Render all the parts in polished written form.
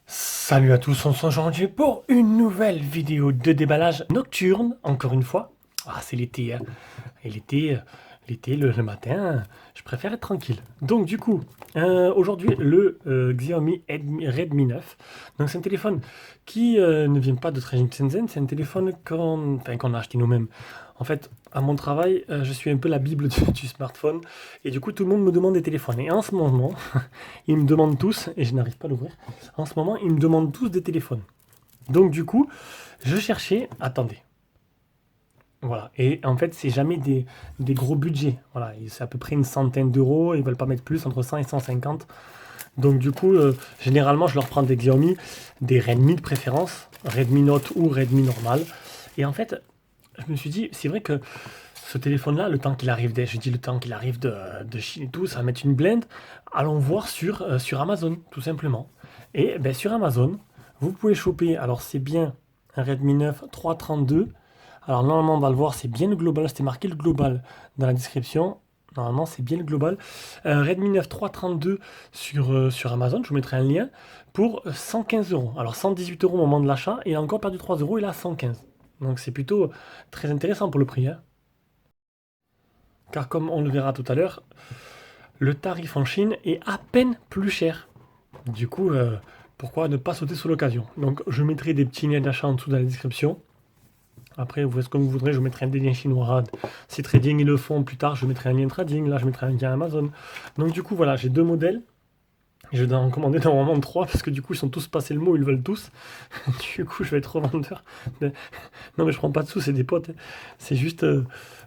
Salut à tous, on se rejoint aujourd'hui pour une nouvelle vidéo de déballage nocturne, encore une fois. Ah, c'est l'été, hein. Et l'été, le matin, je préfère être tranquille. Donc du coup, aujourd'hui, le Xiaomi Redmi 9. Donc c'est un téléphone qui ne vient pas de Shenzhen, c'est un téléphone qu'on a acheté nous-mêmes. En fait, à mon travail, je suis un peu la bible du smartphone. Et du coup, tout le monde me demande des téléphones. Et en ce moment, ils me demandent tous, et je n'arrive pas à l'ouvrir, en ce moment, ils me demandent tous des téléphones. Donc du coup, je cherchais, attendez. Voilà, et en fait, c'est jamais des gros budgets. Voilà, c'est à peu près une centaine d'euros, ils veulent pas mettre plus, entre 100 et 150. Donc du coup, généralement, je leur prends des Xiaomi, des Redmi de préférence, Redmi Note ou Redmi normal. Et en fait, je me suis dit, c'est vrai que ce téléphone-là, le temps qu'il arrive, je dis le temps qu'il arrive de Chine et tout, ça va mettre une blinde. Allons voir sur Amazon, tout simplement. Et ben, sur Amazon, vous pouvez choper, alors c'est bien un Redmi 9 332. Alors normalement, on va le voir, c'est bien le global, c'était marqué le global dans la description. Normalement, c'est bien le global. Redmi 9 332 sur Amazon, je vous mettrai un lien, pour 115 euros. Alors 118 euros au moment de l'achat, et il a encore perdu 3 euros, il a 115. Donc c'est plutôt très intéressant pour le prix, hein. Car comme on le verra tout à l'heure, le tarif en Chine est à peine plus cher. Du coup, pourquoi ne pas sauter sur l'occasion? Donc je mettrai des petits liens d'achat en dessous dans la description. Après, vous faites comme vous voudrez, je vous mettrai des liens chinois. Si Trading ils le font plus tard, je mettrai un lien Trading. Là, je mettrai un lien Amazon. Donc du coup, voilà, j'ai deux modèles. Je dois en commander normalement trois parce que du coup, ils sont tous passés le mot, ils le veulent tous. Du coup, je vais être revendeur. Non, mais je prends pas de sous, c'est des potes, hein. C'est juste,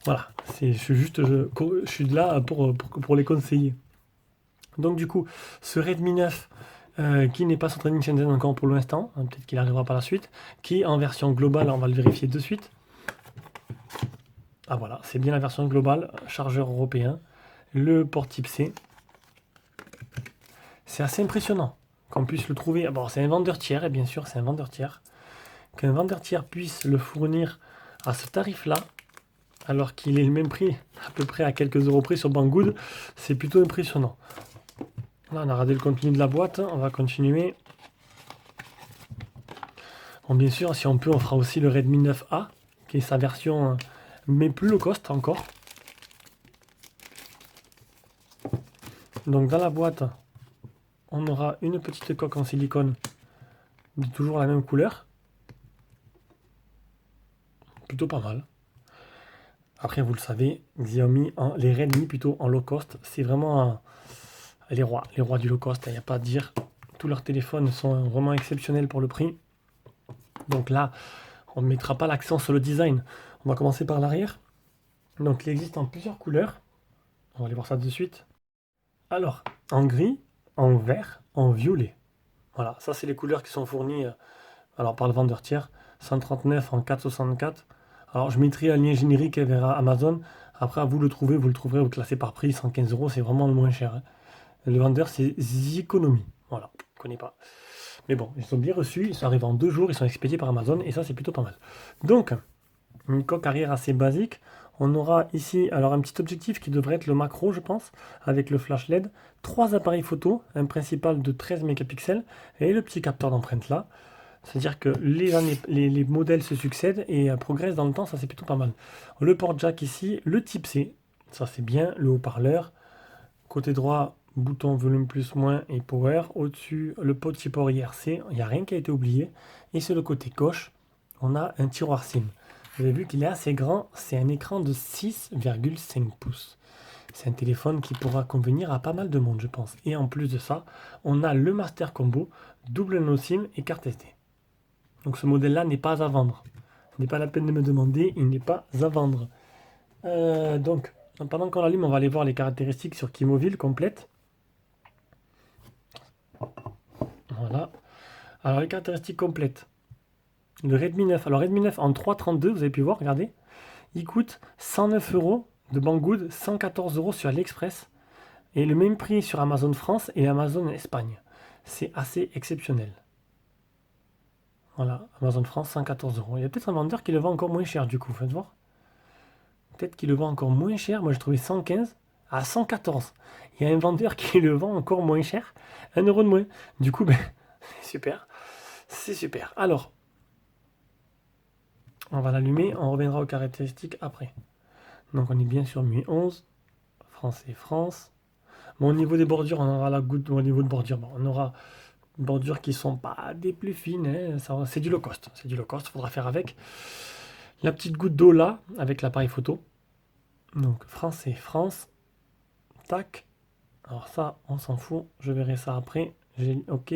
voilà, je suis là pour les conseiller. Donc du coup, ce Redmi 9 qui n'est pas sur Trading Shenzhen encore pour l'instant, hein, peut-être qu'il arrivera par la suite, qui est en version globale, on va le vérifier de suite. Ah voilà, c'est bien la version globale, chargeur européen, le port type C. C'est assez impressionnant qu'on puisse le trouver. Bon, c'est un vendeur tiers, et bien sûr, c'est un vendeur tiers. Qu'un vendeur tiers puisse le fournir à ce tarif-là, alors qu'il est le même prix, à peu près à quelques euros près sur Banggood, c'est plutôt impressionnant. Là, on a regardé le contenu de la boîte, on va continuer. Bon, bien sûr, si on peut, on fera aussi le Redmi 9A, qui est sa version, mais plus low cost encore. Donc dans la boîte, on aura une petite coque en silicone de toujours la même couleur. Plutôt pas mal. Après, vous le savez, Xiaomi, les Redmi plutôt en low cost, c'est vraiment les rois du low cost, il n'y a pas à dire. Tous leurs téléphones sont vraiment exceptionnels pour le prix. Donc là, on ne mettra pas l'accent sur le design. On va commencer par l'arrière. Donc il existe en plusieurs couleurs. On va aller voir ça de suite. Alors, en gris, en vert, en violet. Voilà, ça c'est les couleurs qui sont fournies alors par le vendeur tiers. 139 en 464. Alors je mettrai un lien générique vers Amazon. Après, vous le trouvez, vous le trouverez, vous le classez par prix. 115 euros, c'est vraiment le moins cher, hein. Le vendeur, c'est Ziconomy. Voilà, je ne connais pas. Mais bon, ils sont bien reçus, ils sont arrivés en 2 jours, ils sont expédiés par Amazon, et ça, c'est plutôt pas mal. Donc, une coque arrière assez basique. On aura ici alors un petit objectif qui devrait être le macro, je pense, avec le flash LED. 3 appareils photo, un principal de 13 mégapixels, et le petit capteur d'empreinte là. C'est-à-dire que les modèles se succèdent et progressent dans le temps, ça c'est plutôt pas mal. Le port jack ici, le type C, ça c'est bien, le haut-parleur. Côté droit, bouton volume plus moins et power. Au-dessus, le petit port IRC, il n'y a rien qui a été oublié. Et sur le côté gauche, on a un tiroir SIM. Vous avez vu qu'il est assez grand, c'est un écran de 6,5 pouces. C'est un téléphone qui pourra convenir à pas mal de monde, je pense. Et en plus de ça, on a le Master Combo, double nano SIM et carte SD. Donc ce modèle-là n'est pas à vendre. Ce n'est pas la peine de me demander, il n'est pas à vendre. Donc, pendant qu'on l'allume, on va aller voir les caractéristiques sur Kimobile complètes. Voilà. Alors les caractéristiques complètes. Le Redmi 9. Alors Redmi 9 en 332, vous avez pu voir, regardez. Il coûte 109 euros de Banggood, 114 euros sur AliExpress. Et le même prix sur Amazon France et Amazon Espagne. c'est assez exceptionnel. Voilà, Amazon France, 114 euros. Il y a peut-être un vendeur qui le vend encore moins cher du coup, faites voir. Peut-être qu'il le vend encore moins cher. Moi, j'ai trouvé 115 à 114. Il y a un vendeur qui le vend encore moins cher, 1 € de moins. Du coup, ben, c'est super. C'est super. Alors, on va l'allumer. On reviendra aux caractéristiques après. Donc, on est bien sur MUI 11. France et France. Bon, au niveau des bordures, on aura la goutte au niveau de bordure. Bon, on aura des bordures qui sont pas des plus fines. Hein. C'est du low cost. C'est du low cost. Faudra faire avec. La petite goutte d'eau là, avec l'appareil photo. Donc, France et France. Tac. Alors ça, on s'en fout. Je verrai ça après. J'ai OK.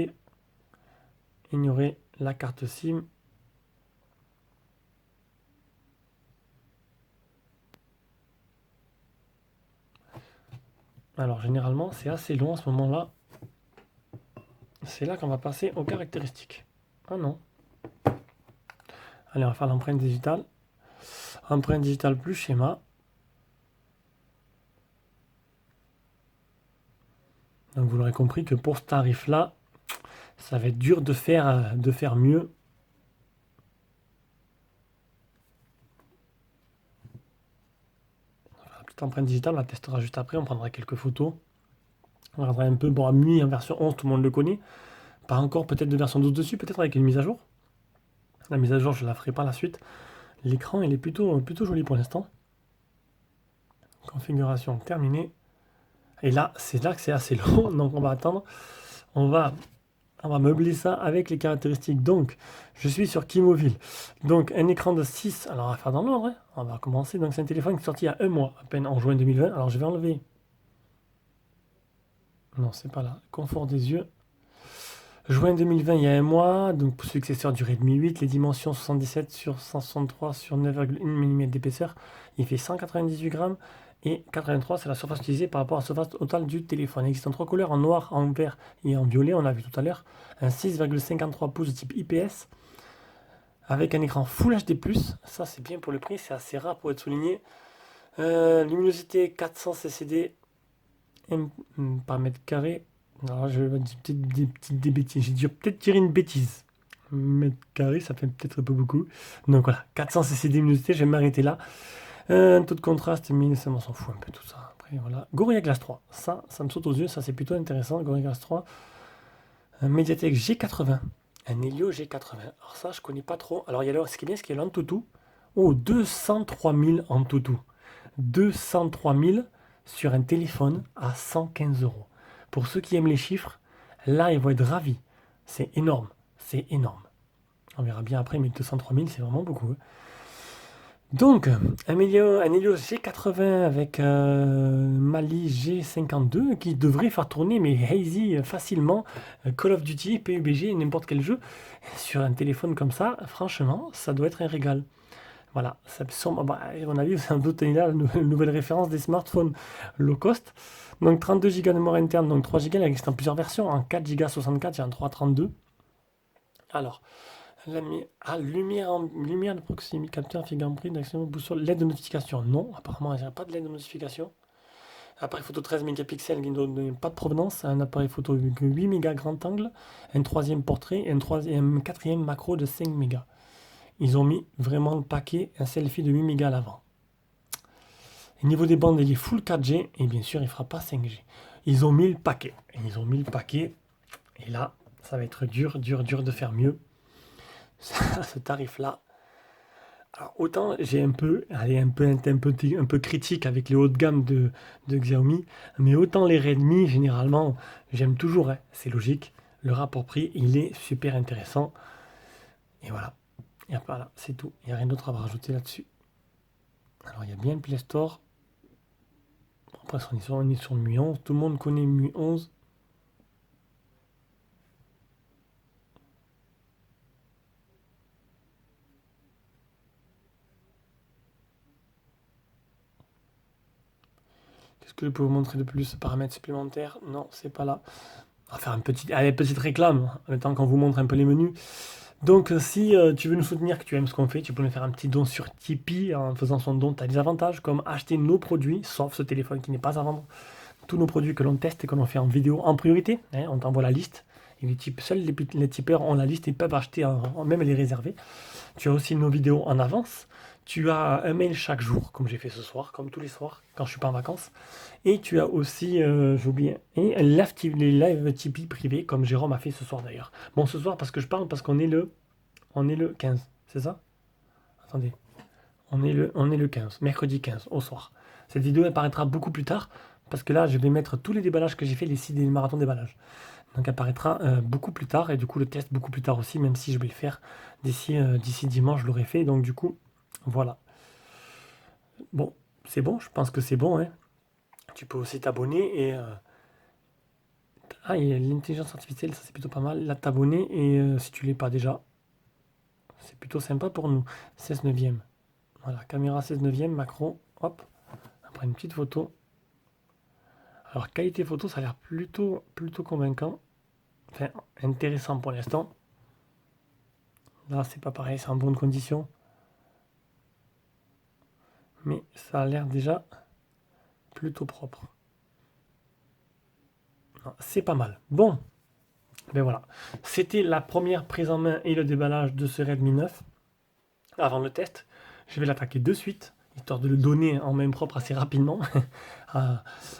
Ignorer la carte SIM. Alors, généralement, c'est assez long à ce moment-là. C'est là qu'on va passer aux caractéristiques. Ah non. Allez, on va faire l'empreinte digitale. Empreinte digitale plus schéma. Donc vous l'aurez compris que pour ce tarif-là, ça va être dur de faire mieux. La petite empreinte digitale, on la testera juste après, on prendra quelques photos. On regardera un peu, bon, à MUI en version 11, tout le monde le connaît. Pas encore peut-être de version 12 dessus, peut-être avec une mise à jour. La mise à jour, je ne la ferai pas la suite. L'écran, il est plutôt joli pour l'instant. Configuration terminée. Et là, c'est là que c'est assez long, donc on va attendre. On va meubler ça avec les caractéristiques. Donc, je suis sur Kimobile. Donc, un écran de 6. Alors, on va faire dans l'ordre. Hein. On va commencer. Donc, c'est un téléphone qui est sorti il y a 1 mois, à peine en juin 2020. Alors, je vais enlever. Non, c'est pas là. Confort des yeux. Juin 2020, il y a 1 mois. Donc, successeur du Redmi 8. Les dimensions 77 sur 163 sur 9,1 mm d'épaisseur. Il fait 198 grammes. Et 83, c'est la surface utilisée par rapport à la surface totale du téléphone. Il existe en 3 couleurs, en noir, en vert et en violet, on l'a vu tout à l'heure. Un 6,53 pouces de type IPS, avec un écran Full HD+, ça c'est bien pour le prix, c'est assez rare pour être souligné. Luminosité 400 CCD par mètre carré. Alors je vais dire des bêtises, j'ai dû peut-être tirer une bêtise. Mètre carré, ça fait peut-être un peu beaucoup. Donc voilà, 400 CCD luminosité, je vais m'arrêter là. Un taux de contraste, mais ça m'en s'en fout un peu tout ça. Après, voilà. Gorilla Glass 3, ça me saute aux yeux, ça c'est plutôt intéressant. Gorilla Glass 3, un Mediatek G80, un Helio G80. Alors ça, je connais pas trop. Alors, il y a ce qui est bien, c'est qu'il y a l'Antutu. Oh, 203 000 Antutu. 203 000 sur un téléphone à 115 €. Pour ceux qui aiment les chiffres, là, ils vont être ravis. C'est énorme, c'est énorme. On verra bien après, mais 203 000, c'est vraiment beaucoup. Hein. Donc, un Helio G80 avec Mali G52 qui devrait faire tourner mes Hazy facilement Call of Duty, PUBG, n'importe quel jeu sur un téléphone comme ça. Franchement, ça doit être un régal. Voilà, ça, à mon avis, c'est un doute là, une nouvelle référence des smartphones low cost. Donc 32 Go de mémoire interne, donc 3 Go, il existe en plusieurs versions, en 4 Go 64 et en 332. Alors, lumière de proximité, capteur, fingerprint, d'action, boussole, LED de notification. Non, apparemment, il n'y a pas de LED de notification. Appareil photo 13 mégapixels qui ne donne pas de provenance. Un appareil photo 8 mégas grand angle. Un troisième portrait et un quatrième macro de 5 mégas. Ils ont mis vraiment le paquet, un selfie de 8 mégas à l'avant. Au niveau des bandes, il est full 4G et bien sûr, il ne fera pas 5G. Ils ont mis le paquet. Et là, ça va être dur de faire mieux. Ce tarif-là. Alors, autant j'ai un peu critique avec les hauts de gamme de Xiaomi, mais autant les Redmi, généralement, j'aime toujours, hein, c'est logique. Le rapport prix, il est super intéressant. Et voilà. Et voilà, c'est tout. Il n'y a rien d'autre à rajouter là-dessus. Alors, il y a bien le Play Store. Après, on est sur le MUI 11. Tout le monde connaît MUI 11. Qu'est-ce que je peux vous montrer de plus? Paramètres supplémentaires? Non, c'est pas là. On va faire une petite réclame, le temps qu'on vous montre un peu les menus. Donc, si tu veux nous soutenir, que tu aimes ce qu'on fait, tu peux nous faire un petit don sur Tipeee. En faisant son don, tu as des avantages comme acheter nos produits, sauf ce téléphone qui n'est pas à vendre. Tous nos produits que l'on teste et que l'on fait en vidéo en priorité. Hein, on t'envoie la liste Et seuls les tipeurs ont la liste et peuvent acheter, même les réserver. Tu as aussi nos vidéos en avance. Tu as un mail chaque jour, comme j'ai fait ce soir, comme tous les soirs, quand je suis pas en vacances. Et tu as aussi, j'ai oublié, et les lives Tipeee privés, comme Jérôme a fait ce soir d'ailleurs. Bon, ce soir, parce que je parle, parce qu'on est le 15, c'est ça? Attendez. On est le 15, mercredi 15, au soir. Cette vidéo apparaîtra beaucoup plus tard, parce que là, je vais mettre tous les déballages que j'ai fait, les 6 marathons déballage. Donc, elle apparaîtra beaucoup plus tard, et du coup, le test beaucoup plus tard aussi, même si je vais le faire d'ici dimanche, je l'aurai fait. Donc, du coup, voilà. Bon, c'est bon, je pense que c'est bon, hein. Tu peux aussi t'abonner et... Ah, il y a l'intelligence artificielle, ça c'est plutôt pas mal. Là, t'abonner, et si tu l'es pas déjà, c'est plutôt sympa pour nous. 16 neuvième. Voilà, caméra 16 neuvième, macro, hop, après une petite photo. Alors, qualité photo, ça a l'air plutôt convaincant. Enfin, intéressant pour l'instant. Là, c'est pas pareil, c'est en bonne condition. Mais ça a l'air déjà plutôt propre. C'est pas mal. Bon, ben voilà. C'était la première prise en main et le déballage de ce Redmi 9. Avant le test, je vais l'attaquer de suite, histoire de le donner en main propre assez rapidement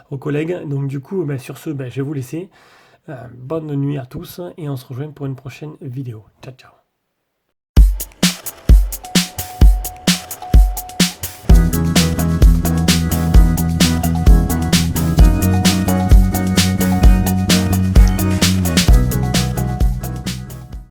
aux collègues. Donc du coup, ben, sur ce, ben, je vais vous laisser. Bonne nuit à tous et on se rejoint pour une prochaine vidéo. Ciao, ciao.